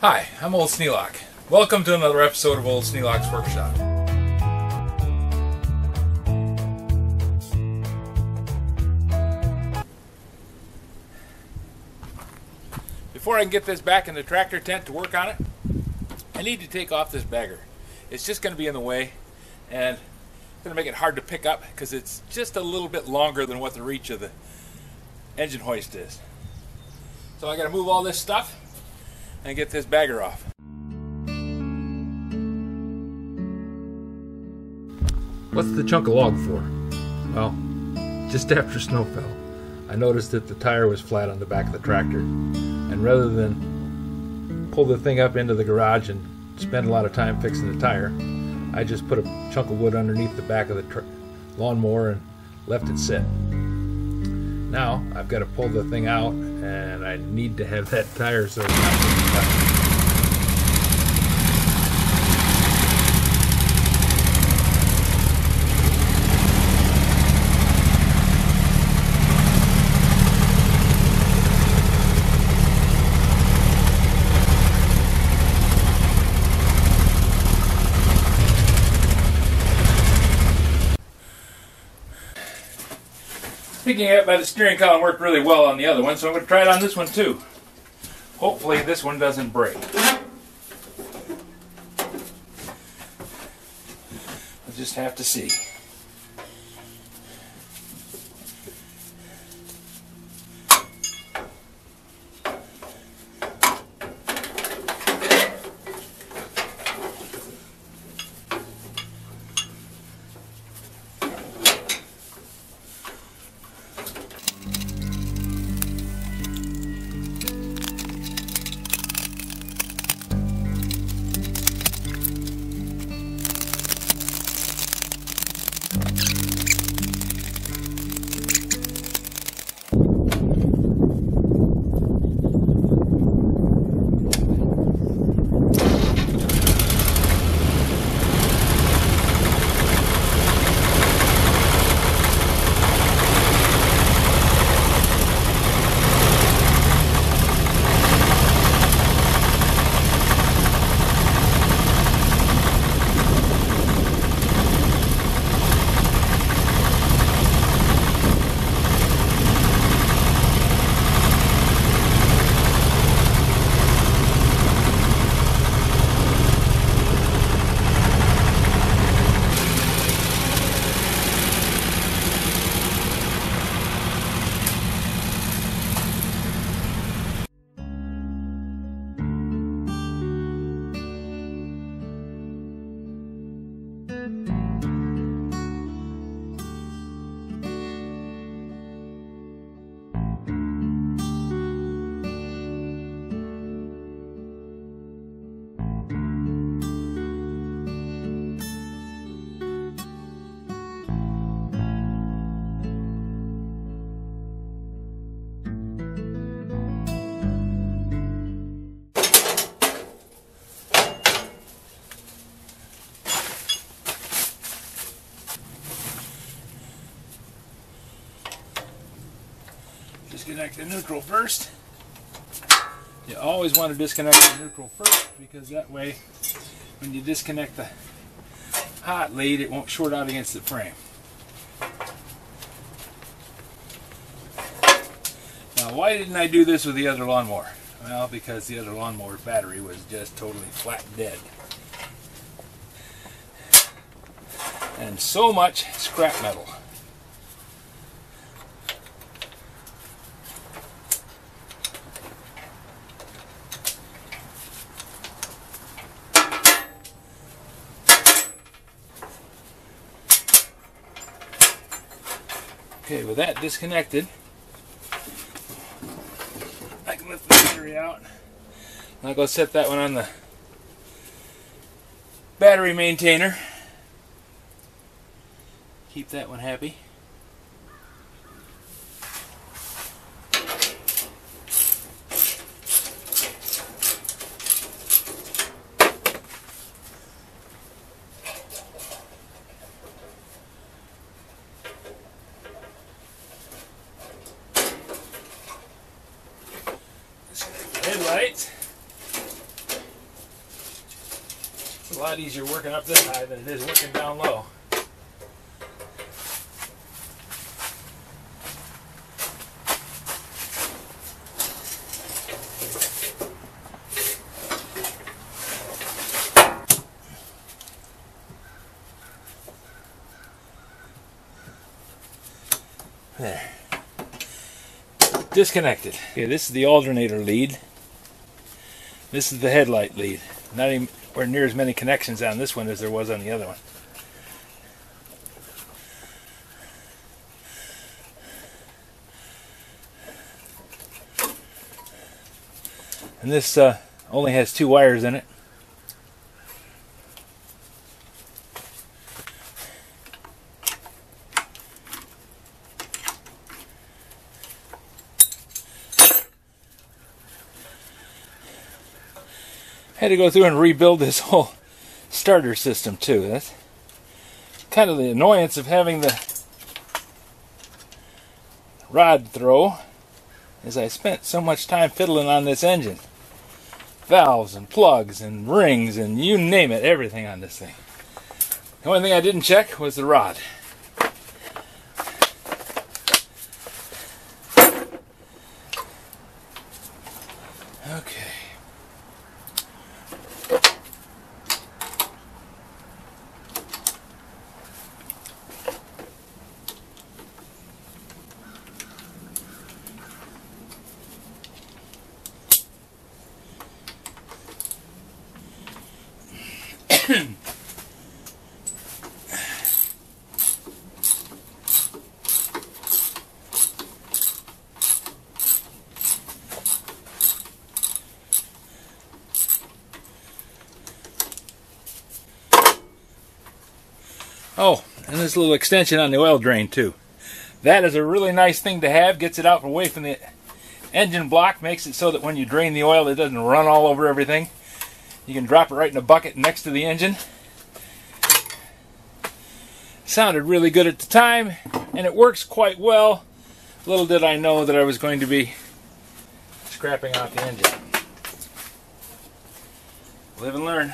Hi, I'm Old Sneelock. Welcome to another episode of Old Sneelock's Workshop. Before I can get this back in the tractor tent to work on it, I need to take off this bagger. It's just going to be in the way and it's going to make it hard to pick up because it's just a little bit longer than what the reach of the engine hoist is. So I got to move all this stuff and get this bagger off. What's the chunk of log for? Well, just after snow fell, I noticed that the tire was flat on the back of the tractor, and rather than pull the thing up into the garage and spend a lot of time fixing the tire, I just put a chunk of wood underneath the back of the lawnmower and left it sit. Now I've got to pull the thing out, and I need to have that tire so it's not getting cut. Picking it up by the steering column worked really well on the other one, so I'm going to try it on this one too. Hopefully this one doesn't break. We'll just have to see. Disconnect the neutral first. You always want to disconnect the neutral first because that way when you disconnect the hot lead it won't short out against the frame. Now why didn't I do this with the other lawnmower? Well, because the other lawnmower's battery was just totally flat dead. And so much scrap metal. Okay, with that disconnected, I can lift the battery out. I'll go set that one on the battery maintainer. Keep that one happy. headlights. It's a lot easier working up this high than it is working down low. There. Disconnected. Okay, this is the alternator lead. This is the headlight lead. Not anywhere near as many connections on this one as there was on the other one. And this only has 2 wires in it. Had to go through and rebuild this whole starter system too. That's kind of the annoyance of having the rod throw, is I spent so much time fiddling on this engine. Valves and plugs and rings and you name it, everything on this thing. The only thing I didn't check was the rod. Okay. Oh, and this little extension on the oil drain too. That is a really nice thing to have. Gets it out away from the engine block. Makes it so that when you drain the oil, it doesn't run all over everything. You can drop it right in a bucket next to the engine. Sounded really good at the time, and it works quite well. Little did I know that I was going to be scrapping out the engine. Live and learn.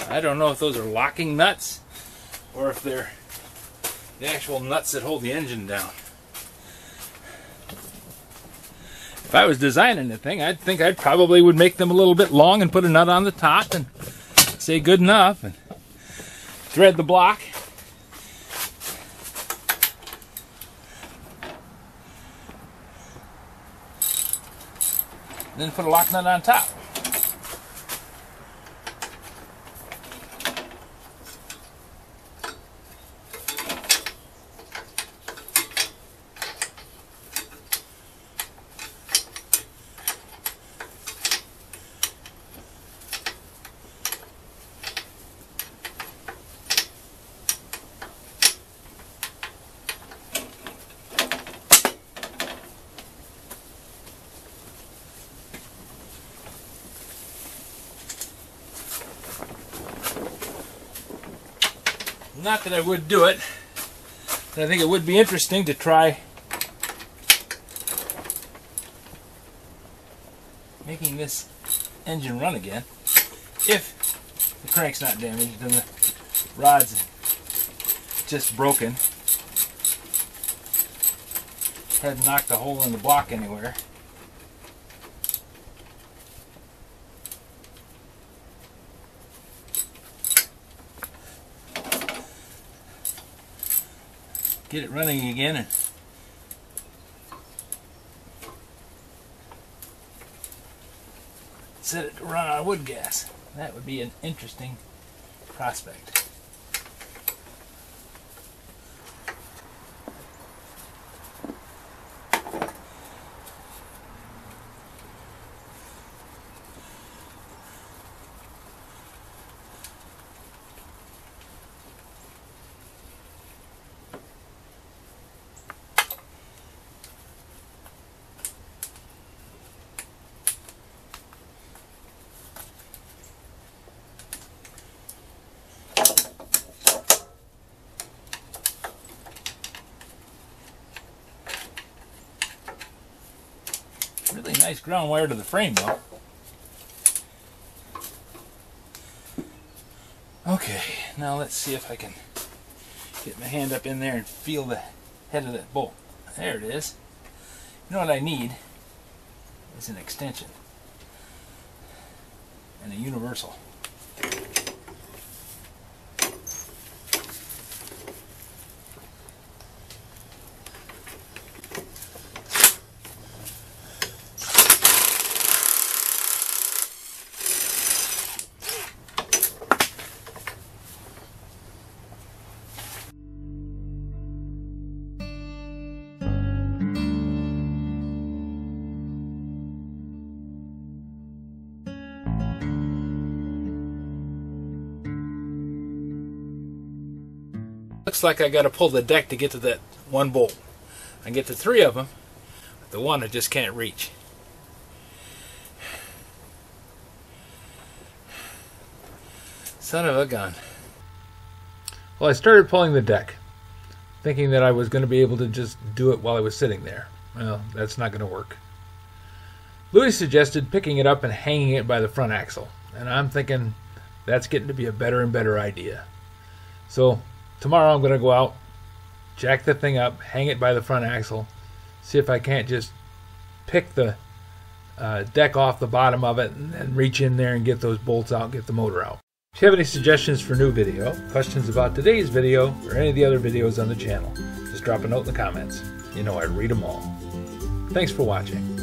I don't know if those are locking nuts or if they're the actual nuts that hold the engine down. If I was designing the thing, I'd think I probably would make them a little bit long and put a nut on the top and say good enough and thread the block. And then put a lock nut on top. Not that I would do it, but I think it would be interesting to try making this engine run again. If the crank's not damaged and the rod's just broken, hadn't knocked a hole in the block anywhere. Get it running again and set it to run on wood gas. That would be an interesting prospect. Really nice ground wire to the frame though. Okay, now let's see if I can get my hand up in there and feel the head of that bolt. There it is. You know what I need is an extension and a universal. Looks like I got to pull the deck to get to that one bolt. I can get to 3 of them, but the one I just can't reach. Son of a gun. Well, I started pulling the deck, thinking that I was going to be able to just do it while I was sitting there. Well, that's not going to work. Louis suggested picking it up and hanging it by the front axle, and I'm thinking that's getting to be a better and better idea. So tomorrow I'm going to go out, jack the thing up, hang it by the front axle, see if I can't just pick the deck off the bottom of it and then reach in there and get those bolts out, get the motor out. If you have any suggestions for new video, questions about today's video, or any of the other videos on the channel, just drop a note in the comments. You know I read them all. Thanks for watching.